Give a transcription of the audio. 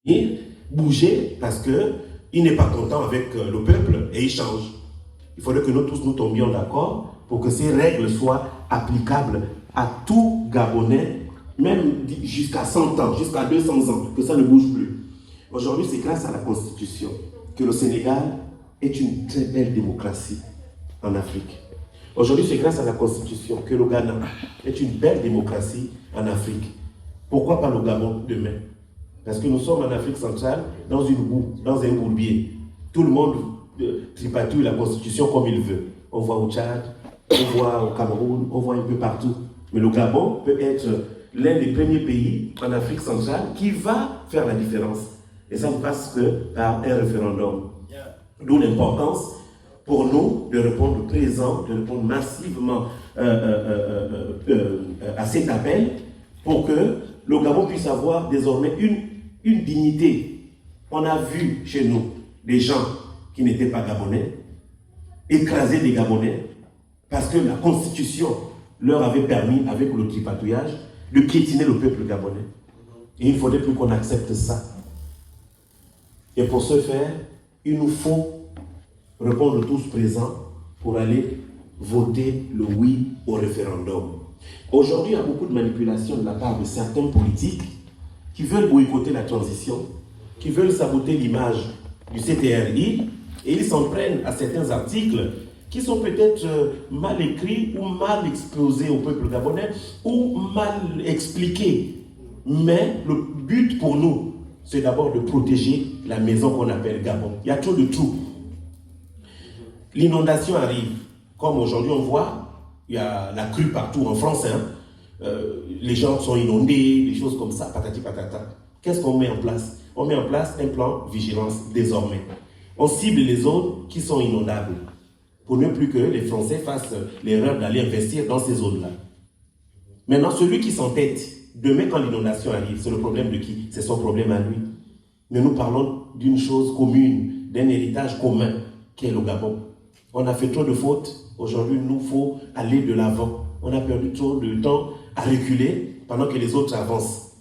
Il bouger parce qu'il n'est pas content avec le peuple et il change. Il faudrait que nous tous nous tombions d'accord pour que ces règles soient applicables à tout Gabonais, même jusqu'à 100 ans, jusqu'à 200 ans, que ça ne bouge plus. Aujourd'hui, c'est grâce à la Constitution que le Sénégal est une très belle démocratie en Afrique. Aujourd'hui, c'est grâce à la Constitution que le Ghana est une belle démocratie en Afrique. Pourquoi pas le Gabon demain? Parce que nous sommes en Afrique centrale, dans une boue, dans un bourbier. Tout le monde tripatouille la Constitution comme il veut. On voit au Tchad, on voit au Cameroun, on voit un peu partout. Mais le Gabon peut être l'un des premiers pays en Afrique centrale qui va faire la différence. Et ça ne passe que par un référendum. D'où l'importance pour nous de répondre présent, de répondre massivement à cet appel pour que le Gabon puisse avoir désormais une dignité. On a vu chez nous des gens qui n'étaient pas gabonais écraser des Gabonais parce que la Constitution leur avait permis, avec le tripatouillage, de piétiner le peuple gabonais. Et il ne faudrait plus qu'on accepte ça. Et pour ce faire, il nous faut répondre tous présents pour aller voter le oui au référendum. Aujourd'hui, il y a beaucoup de manipulations de la part de certains politiques qui veulent boycotter la transition, qui veulent saboter l'image du CTRI, et ils s'en prennent à certains articles qui sont peut-être mal écrits ou mal exposés au peuple gabonais ou mal expliqués. Mais le but pour nous, c'est d'abord de protéger la maison qu'on appelle Gabon. Il y a trop de tout. L'inondation arrive. Comme aujourd'hui on voit, il y a la crue partout en France. Les gens sont inondés, des choses comme ça, patati patata. Qu'est-ce qu'on met en place? On met en place un plan vigilance désormais. On cible les zones qui sont inondables pour ne plus que les Français fassent l'erreur d'aller investir dans ces zones-là. Maintenant, celui qui s'entête, demain quand l'inondation arrive, c'est le problème de qui? C'est son problème à lui. Mais nous parlons d'une chose commune, d'un héritage commun, qui est le Gabon. On a fait trop de fautes. Aujourd'hui, il nous faut aller de l'avant. On a perdu trop de temps à reculer pendant que les autres avancent.